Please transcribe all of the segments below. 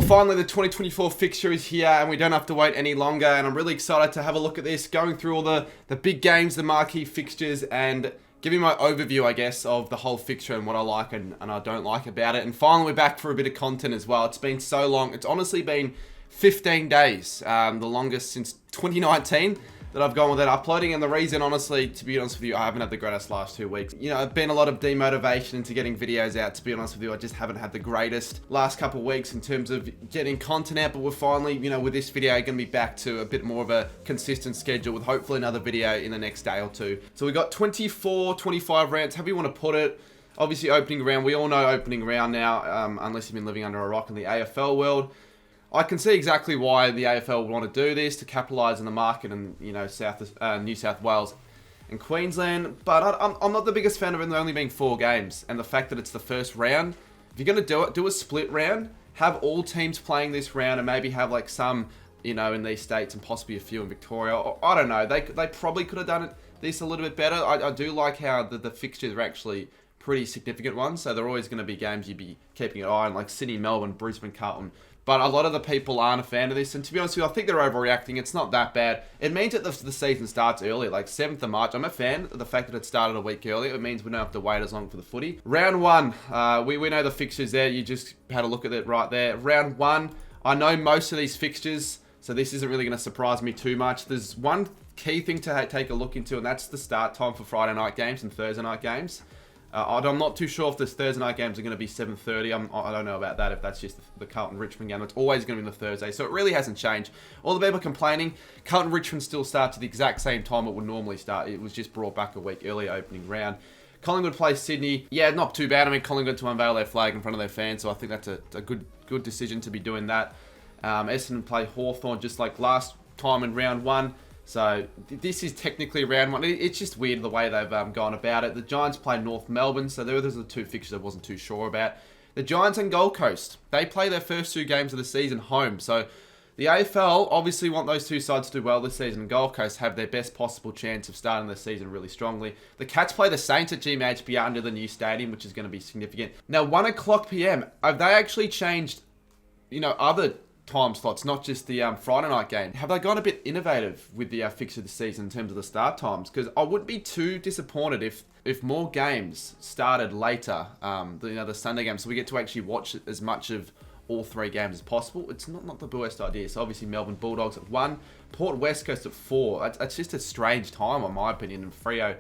finally the 2024 fixture is here and we don't have to wait any longer, and I'm really excited to have a look at this, going through all the big games, the marquee fixtures, and giving my overview, I guess, of the whole fixture and what I like and I don't like about it. And finally we're back for a bit of content as well. It's been so long. It's honestly been 15 days, the longest since 2019 that I've gone without uploading. And the reason, honestly, to be honest with you, I haven't had the greatest last 2 weeks. You know, it's been a lot of demotivation into getting videos out. To be honest with you, I just haven't had the greatest last couple of weeks in terms of getting content out. But we're finally, you know, with this video, going to be back to a bit more of a consistent schedule with hopefully another video in the next day or two. So we got 24, 25 rounds, however you want to put it. Obviously opening round, we all know opening round now, unless you've been living under a rock in the AFL world. I can see exactly why the AFL would want to do this, to capitalise on the market in, you know, New South Wales and Queensland. But I'm not the biggest fan of it only being 4 games, and the fact that it's the first round. If you're going to do it, do a split round. Have all teams playing this round, and maybe have like some, you know, in these states and possibly a few in Victoria. Or, I don't know. They probably could have done this a little bit better. I do like how the fixtures are actually pretty significant ones. So they're always going to be games you'd be keeping an eye on, like Sydney, Melbourne, Brisbane, Carlton. But a lot of the people aren't a fan of this. And to be honest with you, I think they're overreacting. It's not that bad. It means that the season starts early, like 7th of March. I'm a fan of the fact that it started a week earlier. It means we don't have to wait as long for the footy. Round 1, we know the fixtures there. You just had a look at it right there. Round 1, I know most of these fixtures, so this isn't really going to surprise me too much. There's one key thing to take a look into, and that's the start time for Friday night games and Thursday night games. I'm not too sure if this Thursday night games are going to be 7:30. I don't know about that, if that's just the Carlton-Richmond game. It's always going to be on the Thursday, so it really hasn't changed. All the people complaining, Carlton-Richmond still starts at the exact same time it would normally start. It was just brought back a week earlier, opening round. Collingwood plays Sydney. Yeah, not too bad. I mean, Collingwood to unveil their flag in front of their fans, so I think that's a good decision to be doing that. Essendon play Hawthorn just like last time in round 1. So this is technically round 1. It's just weird the way they've gone about it. The Giants play North Melbourne, so those are the 2 fixtures I wasn't too sure about. The Giants and Gold Coast, they play their first 2 games of the season home. So the AFL obviously want those 2 sides to do well this season, and Gold Coast have their best possible chance of starting the season really strongly. The Cats play the Saints at GMHBR under the new stadium, which is going to be significant. Now, 1 o'clock PM, have they actually changed, you know, other time slots, not just the Friday night game? Have they gone a bit innovative with the fixture this season in terms of the start times? Because I wouldn't be too disappointed if more games started later, the Sunday games, so we get to actually watch as much of all 3 games as possible. It's not the worst idea. So obviously Melbourne Bulldogs at 1, Port West Coast at 4. That's just a strange time, in my opinion, and Freo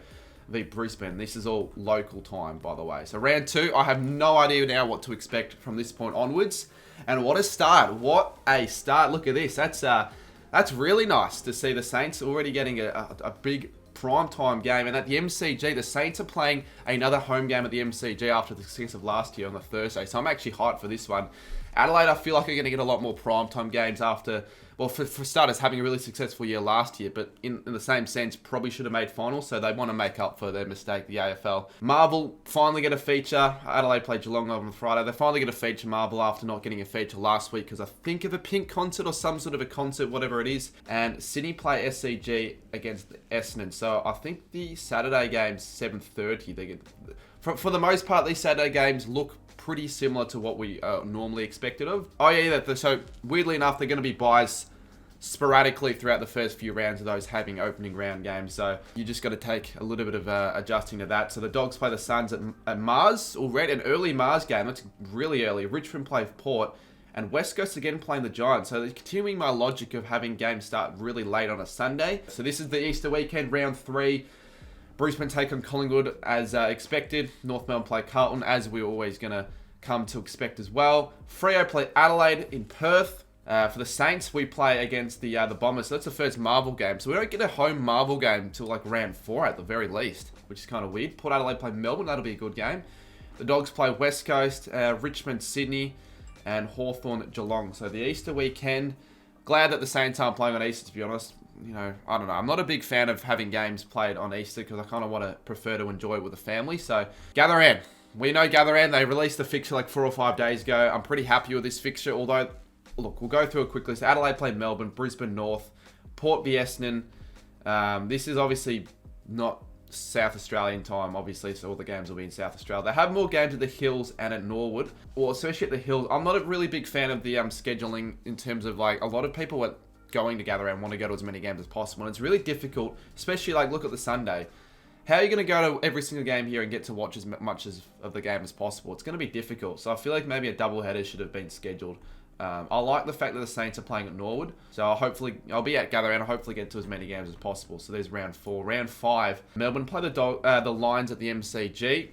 v Brisbane. This is all local time, by the way. So round 2, I have no idea now what to expect from this point onwards. And what a start. What a start. Look at this. That's really nice to see the Saints already getting a big primetime game. And at the MCG, the Saints are playing another home game at the MCG after the success of last year on the Thursday. So I'm actually hyped for this one. Adelaide, I feel like are going to get a lot more primetime games after, well, for starters, having a really successful year last year, but in the same sense, probably should have made finals, so they want to make up for their mistake, the AFL. Marvel finally get a feature. Adelaide played Geelong on Friday. They finally get a feature, Marvel, after not getting a feature last week because I think of a pink concert or some sort of a concert, whatever it is. And Sydney play SCG against Essendon. So I think the Saturday game's 7:30. They get, for the most part, these Saturday games look pretty similar to what we normally expected of. Oh yeah, so weirdly enough, they're going to be buys sporadically throughout the first few rounds of those having opening round games. So you just got to take a little bit of adjusting to that. So the Dogs play the Suns at Mars already, an early Mars game. That's really early. Richmond play Port, and West Coast again playing the Giants. So they're continuing my logic of having games start really late on a Sunday. So this is the Easter weekend, round 3. Brisbane take on Collingwood as expected. North Melbourne play Carlton, as we're always going to come to expect as well. Freo play Adelaide in Perth. For the Saints, we play against the Bombers. So that's the first Marvel game. So we don't get a home Marvel game until like round 4 at the very least, which is kind of weird. Port Adelaide play Melbourne. That'll be a good game. The Dogs play West Coast, Richmond, Sydney, and Hawthorn at Geelong. So the Easter weekend. Glad that the Saints aren't playing on Easter, to be honest. You know, I don't know. I'm not a big fan of having games played on Easter because I kind of prefer to enjoy it with the family. So gather in. We know gather in. They released the fixture like 4 or 5 days ago. I'm pretty happy with this fixture, although, look, we'll go through a quick list. Adelaide play Melbourne, Brisbane North, Port v Essendon. This is obviously not South Australian time, obviously, so all the games will be in South Australia. They have more games at the Hills and at Norwood, or especially at the Hills. I'm not a really big fan of the scheduling in terms of, like, a lot of people are going to gather and want to go to as many games as possible, and it's really difficult, especially, like, look at the Sunday. How are you going to go to every single game here and get to watch as much of the game as possible? It's going to be difficult, so I feel like maybe a doubleheader should have been scheduled. I like the fact that the Saints are playing at Norwood, so I'll be at Gather and I'll hopefully get to as many games as possible. So there's round 4. Round 5, Melbourne play the Lions at the MCG.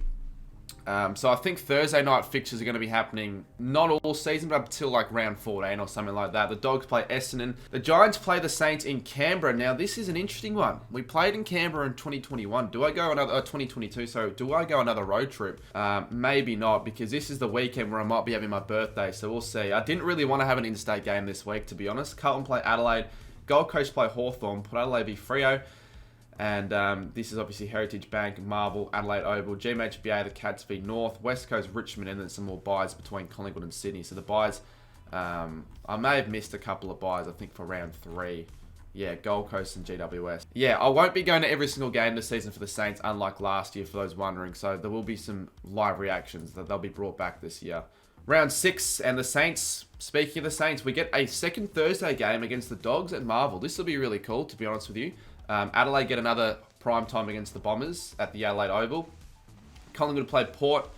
So I think Thursday night fixtures are going to be happening not all season, but up until like round 14 or something like that. The Dogs play Essendon. The Giants play the Saints in Canberra. Now this is an interesting one. We played in Canberra in 2021. Do I go another 2022? So do I go another road trip? Maybe not, because this is the weekend where I might be having my birthday. So we'll see. I didn't really want to have an interstate game this week, to be honest. Carlton play Adelaide. Gold Coast play Hawthorn. Port Adelaide v Freo. And this is obviously Heritage Bank, Marvel, Adelaide Oval, GMHBA, the Cats v North, West Coast, Richmond, and then some more buys between Collingwood and Sydney. So the buys, I may have missed a couple of buys, I think, for round 3. Yeah, Gold Coast and GWS. Yeah, I won't be going to every single game this season for the Saints, unlike last year, for those wondering. So there will be some live reactions that they'll be brought back this year. Round 6, and the Saints, speaking of the Saints, we get a second Thursday game against the Dogs at Marvel. This will be really cool, to be honest with you. Adelaide get another prime time against the Bombers at the Adelaide Oval. Collingwood play Port.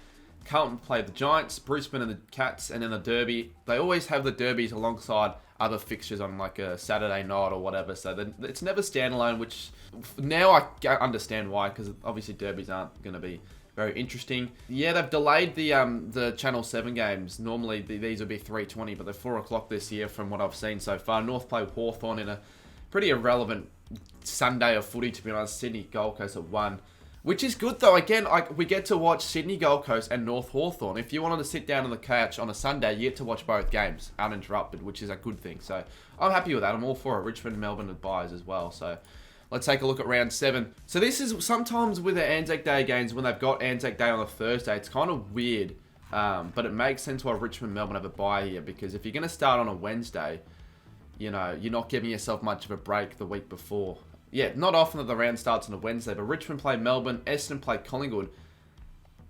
Carlton play the Giants. Brisbane and the Cats. And then the Derby. They always have the Derbies alongside other fixtures on like a Saturday night or whatever. So it's never standalone, which now I understand why, because obviously Derbies aren't going to be very interesting. Yeah, they've delayed the Channel 7 games. Normally these would be 3:20, but they're 4 o'clock this year from what I've seen so far. North play Hawthorn in a pretty irrelevant Sunday of footy, to be honest. Sydney Gold Coast at 1, which is good though. Again, we get to watch Sydney Gold Coast and North Hawthorn. If you wanted to sit down on the couch on a Sunday, you get to watch both games uninterrupted, which is a good thing. So I'm happy with that. I'm all for it. Richmond, Melbourne and buys as well. So let's take a look at round 7. So this is sometimes with the Anzac Day games, when they've got Anzac Day on a Thursday, it's kind of weird, but it makes sense why Richmond, Melbourne have a bye here, because if you're going to start on a Wednesday, you know, you're not giving yourself much of a break the week before. Yeah, not often that the round starts on a Wednesday, but Richmond play Melbourne, Essendon play Collingwood.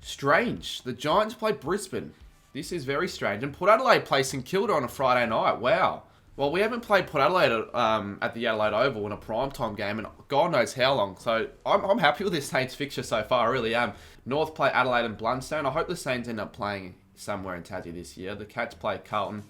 Strange. The Giants play Brisbane. This is very strange. And Port Adelaide play St Kilda on a Friday night. Wow. Well, we haven't played Port Adelaide at the Adelaide Oval in a primetime game, and God knows how long. So I'm happy with this Saints fixture so far. I really am. North play Adelaide and Blundstone. I hope the Saints end up playing somewhere in Tassie this year. The Cats play Carlton.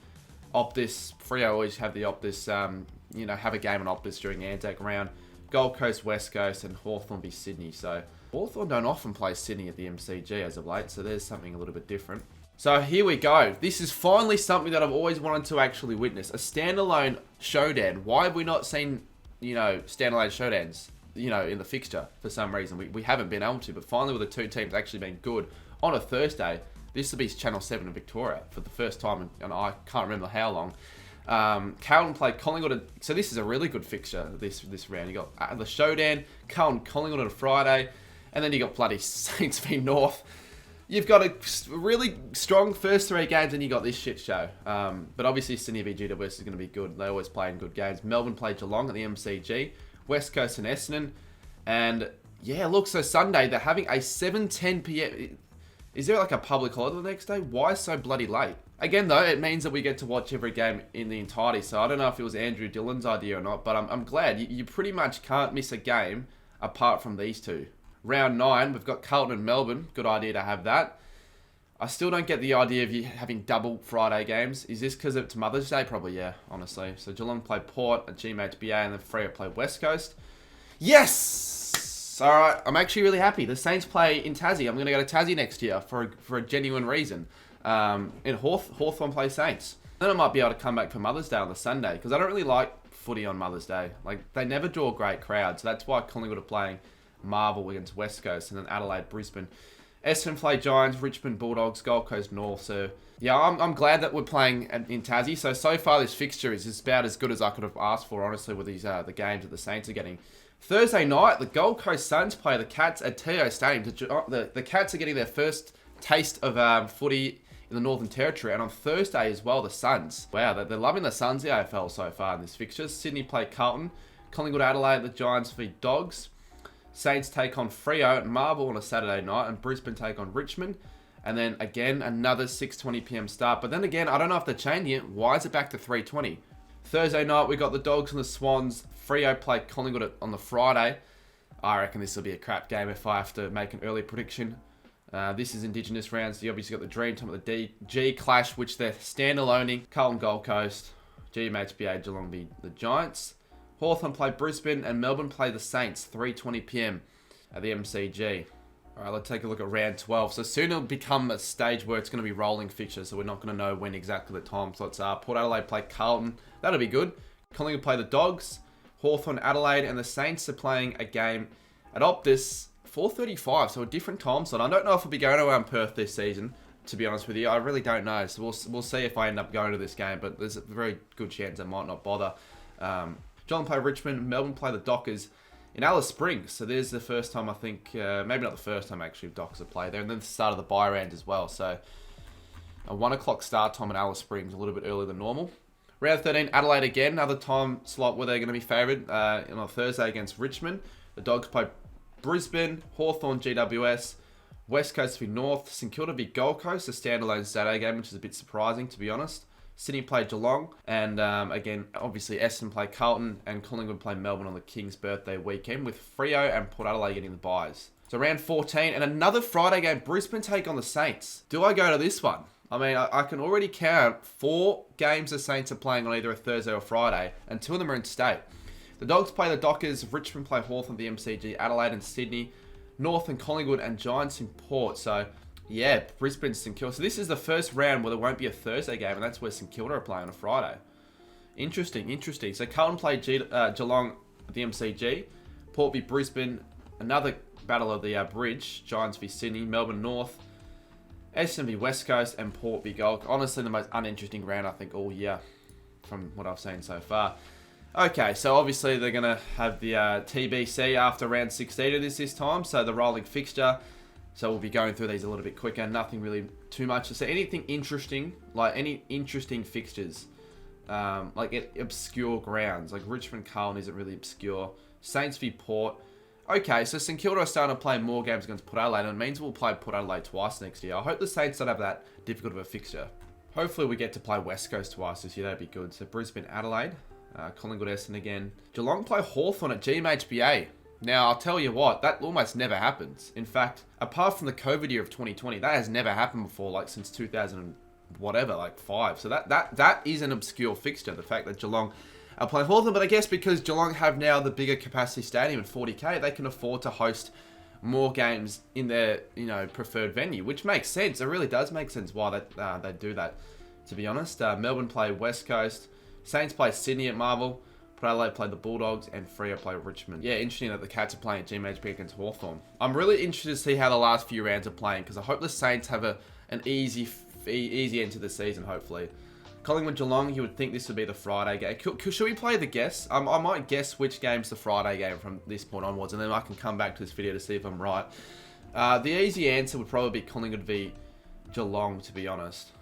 Optus, Freo always have the Optus, have a game on Optus during the Anzac round. Gold Coast, West Coast, and Hawthorn v Sydney. So Hawthorn don't often play Sydney at the MCG as of late, so there's something a little bit different. So here we go. This is finally something that I've always wanted to actually witness. A standalone showdown. Why have we not seen, standalone showdowns, in the fixture for some reason? We haven't been able to, but finally with the two teams actually being good on a Thursday. This will be Channel 7 in Victoria for the first time, and I can't remember how long. Carlton play Collingwood. So this is a really good fixture this round. You got the showdown, Carlton Collingwood on a Friday, and then you got bloody Saints v North. You've got a really strong first 3 games, and you got this shit show. But obviously Sydney v GWS is going to be good. They always play in good games. Melbourne play Geelong at the MCG, West Coast and Essendon, and yeah, look. So Sunday they're having a 7:10 PM. Is there like a public holiday the next day? Why so bloody late? Again, though, it means that we get to watch every game in the entirety. So I don't know if it was Andrew Dillon's idea or not, but I'm glad. You pretty much can't miss a game apart from these two. Round 9, we've got Carlton and Melbourne. Good idea to have that. I still don't get the idea of you having double Friday games. Is this because it's Mother's Day? Probably, yeah, honestly. So Geelong play Port at GMHBA, and then Freo play West Coast. Yes! All right, I'm actually really happy. The Saints play in Tassie. I'm going to go to Tassie next year for a genuine reason. In Hawthorn play Saints. Then I might be able to come back for Mother's Day on the Sunday, because I don't really like footy on Mother's Day. Like, they never draw great crowds. So that's why Collingwood are playing Marvel against West Coast, and then Adelaide, Brisbane. Essendon play Giants, Richmond Bulldogs, Gold Coast North. So yeah, I'm glad that we're playing in Tassie. So far this fixture is about as good as I could have asked for, honestly, with these the games that the Saints are getting. Thursday night, the Gold Coast Suns play the Cats at TO Stadium. The Cats are getting their first taste of footy in the Northern Territory, and on Thursday as well, the Suns. Wow, they're loving the Suns, the AFL so far in this fixture. Sydney play Carlton, Collingwood Adelaide, the Giants v Dogs. Saints take on Freo at Marvel on a Saturday night, and Brisbane take on Richmond. And then again, another 6:20 p.m. start. But then again, I don't know if they're changing it. Why is it back to 3:20? Thursday night, we got the Dogs and the Swans. Freo play Collingwood on the Friday. I reckon this will be a crap game if I have to make an early prediction. This is Indigenous rounds. You obviously got the Dream Time of the G clash, which they're standaloning. Carlton Gold Coast, GMHBA Geelong v the Giants. Hawthorn play Brisbane and Melbourne play the Saints, 3:20 p.m. at the MCG. All right, let's take a look at round 12. So soon it'll become a stage where it's going to be rolling fixtures, so we're not going to know when exactly the time slots are. Port Adelaide play Carlton. That'll be good. Collingwood play the Dogs. Hawthorn, Adelaide, and the Saints are playing a game at Optus, 4:35, so a different time slot. I don't know if I'll be going around Perth this season, to be honest with you. I really don't know, so we'll see if I end up going to this game, but there's a very good chance I might not bother. Geelong play Richmond, Melbourne play the Dockers in Alice Springs, so there's the first time I think, maybe not the first time actually, Dockers have played there, and then the start of the bye round as well, so a 1 o'clock start time in Alice Springs, a little bit earlier than normal. Round 13, Adelaide again, another time slot where they're going to be favoured on a Thursday against Richmond. The Dogs play Brisbane, Hawthorn, GWS, West Coast v North, St Kilda v Gold Coast, a standalone Saturday game, which is a bit surprising to be honest. Sydney play Geelong, and again, obviously Essendon play Carlton, and Collingwood play Melbourne on the King's birthday weekend, with Freo and Port Adelaide getting the byes. So round 14, and another Friday game, Brisbane take on the Saints. Do I go to this one? I mean, I can already count 4 games the Saints are playing on either a Thursday or Friday, and 2 of them are in state. The Dogs play the Dockers, Richmond play Hawthorn at the MCG, Adelaide and Sydney, North and Collingwood, and Giants in Port. So, yeah, Brisbane, St Kilda. So this is the first round where there won't be a Thursday game, and that's where St Kilda are playing on a Friday. Interesting. So Carlton play Geelong at the MCG, Port v Brisbane, another battle of the bridge, Giants v Sydney, Melbourne North, Essendon v West Coast, and Port v Gold. Honestly, the most uninteresting round, I think, all year from what I've seen so far. Okay, so obviously they're going to have the TBC after round 16 of this time, so the rolling fixture. So we'll be going through these a little bit quicker. Nothing really too much to say. Anything interesting, like any interesting fixtures, like at obscure grounds, like Richmond Carlton isn't really obscure. Saints v Port. Okay, so St Kilda are starting to play more games against Port Adelaide, and it means we'll play Port Adelaide twice next year. I hope the Saints don't have that difficult of a fixture. Hopefully we get to play West Coast twice this year. That'd be good. So Brisbane, Adelaide. Collingwood, Essendon again. Geelong play Hawthorn at GMHBA. Now, I'll tell you what, that almost never happens. In fact, apart from the COVID year of 2020, that has never happened before, like since 2000 and whatever, like 5. So that is an obscure fixture, the fact that Geelong are playing Hawthorn. But I guess because Geelong have now the bigger capacity stadium at 40k, they can afford to host more games in their, preferred venue, which makes sense. It really does make sense why they do that, to be honest. Melbourne play West Coast. Saints play Sydney at Marvel, Port Adelaide play the Bulldogs, and Freo play Richmond. Yeah, interesting that the Cats are playing at GMHB against Hawthorn. I'm really interested to see how the last few rounds are playing, because I hope the Saints have an easy end to the season, hopefully. Collingwood Geelong, you would think this would be the Friday game. Should we play the guess? I might guess which game's the Friday game from this point onwards, and then I can come back to this video to see if I'm right. The easy answer would probably be Collingwood v Geelong, to be honest.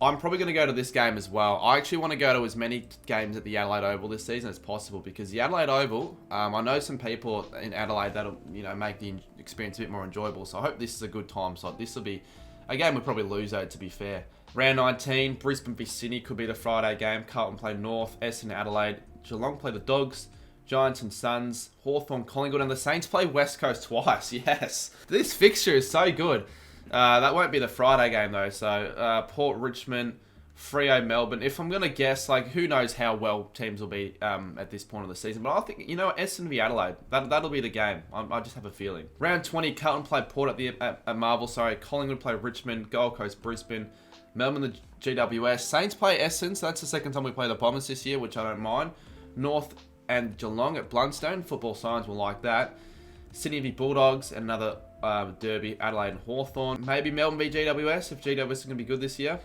I'm probably going to go to this game as well. I actually want to go to as many games at the Adelaide Oval this season as possible, because the Adelaide Oval, I know some people in Adelaide that'll make the experience a bit more enjoyable. So I hope this is a good time slot. This will be a game we'll probably lose though, to be fair. Round 19, Brisbane v Sydney could be the Friday game. Carlton play North, Essendon Adelaide, Geelong play the Dogs, Giants and Suns, Hawthorn, Collingwood, and the Saints play West Coast twice. Yes, this fixture is so good. That won't be the Friday game though, so Port, Richmond, Freo, Melbourne. If I'm going to guess, like, who knows how well teams will be at this point of the season, but I think, Essendon v Adelaide, that'll be the game. I just have a feeling. Round 20, Carlton play Port at Marvel, Collingwood play Richmond, Gold Coast, Brisbane, Melbourne the GWS, Saints play Essendon, so that's the second time we play the Bombers this year, which I don't mind. North and Geelong at Blundstone, football science will like that. Sydney v Bulldogs, and another derby, Adelaide and Hawthorn. Maybe Melbourne v GWS, if GWS is going to be good this year.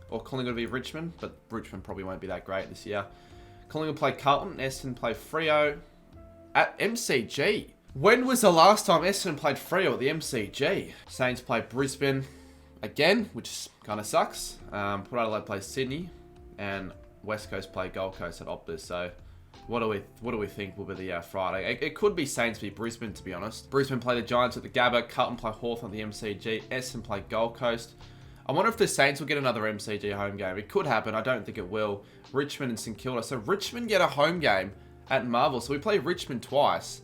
Or Collingwood v Richmond, but Richmond probably won't be that great this year. Collingwood play Carlton, Essendon play Freo at MCG. When was the last time Essendon played Freo at the MCG? Saints play Brisbane again, which kind of sucks. Port Adelaide plays Sydney, and West Coast play Gold Coast at Optus. So What do we think will be the Friday? It could be Saints v Brisbane, to be honest. Brisbane play the Giants at the Gabba. Carlton play Hawthorn at the MCG. Essendon play Gold Coast. I wonder if the Saints will get another MCG home game. It could happen. I don't think it will. Richmond and St Kilda. So Richmond get a home game at Marvel. So we play Richmond twice.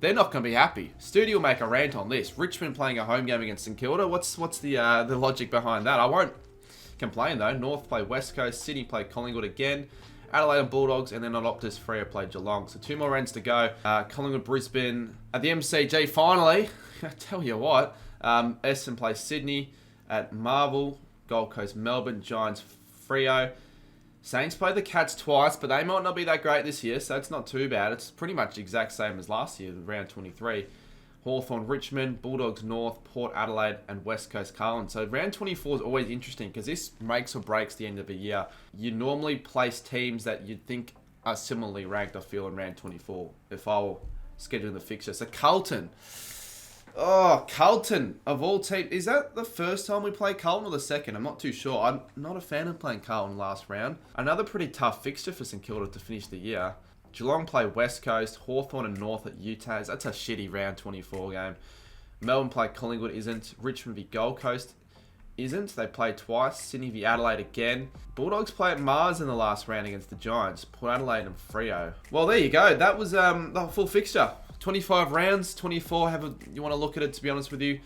They're not going to be happy. Studio will make a rant on this. Richmond playing a home game against St Kilda. What's the logic behind that? I won't complain though. North play West Coast. Sydney play Collingwood again. Adelaide and Bulldogs, and then on Optus, Freo play Geelong. So 2 more rounds to go. Collingwood, Brisbane at the MCG. Finally, I tell you what, Essendon play Sydney at Marvel. Gold Coast, Melbourne, Giants, Freo. Saints play the Cats twice, but they might not be that great this year, so it's not too bad. It's pretty much the exact same as last year, round 23. Hawthorn, Richmond, Bulldogs, North, Port Adelaide, and West Coast Carlton. So round 24 is always interesting because this makes or breaks the end of the year. You normally place teams that you'd think are similarly ranked, I feel, in round 24 if I were scheduling the fixture. So Carlton. Oh, Carlton, of all teams. Is that the first time we play Carlton or the second? I'm not too sure. I'm not a fan of playing Carlton last round. Another pretty tough fixture for St Kilda to finish the year. Geelong play West Coast, Hawthorn and North at Utah. That's a shitty round 24 game. Melbourne play Collingwood, isn't. Richmond v Gold Coast, isn't. They play twice. Sydney v Adelaide again. Bulldogs play at Mars in the last round against the Giants. Port Adelaide and Freo. Well, there you go. That was the full fixture. 25 rounds, 24. You want to look at it, to be honest with you.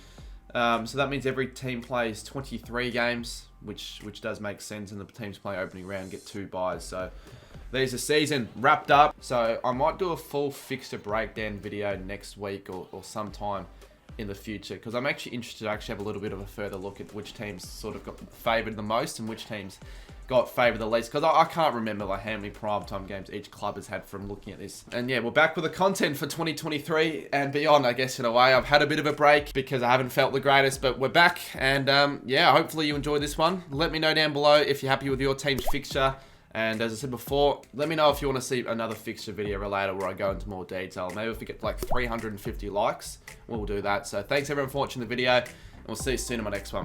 So that means every team plays 23 games, which does make sense. And the teams play opening round get 2 byes. So there's the season wrapped up. So I might do a full fixture breakdown video next week or sometime in the future, because I'm actually interested to actually have a little bit of a further look at which teams sort of got favoured the most and which teams got favoured the least, because I can't remember like how many primetime games each club has had from looking at this. And yeah, we're back with the content for 2023 and beyond, I guess, in a way. I've had a bit of a break because I haven't felt the greatest, but we're back. And yeah, hopefully you enjoyed this one. Let me know down below if you're happy with your team's fixture. And as I said before, let me know if you want to see another fixture video related where I go into more detail. Maybe if we get like 350 likes, we'll do that. So thanks everyone for watching the video, and we'll see you soon in my next one.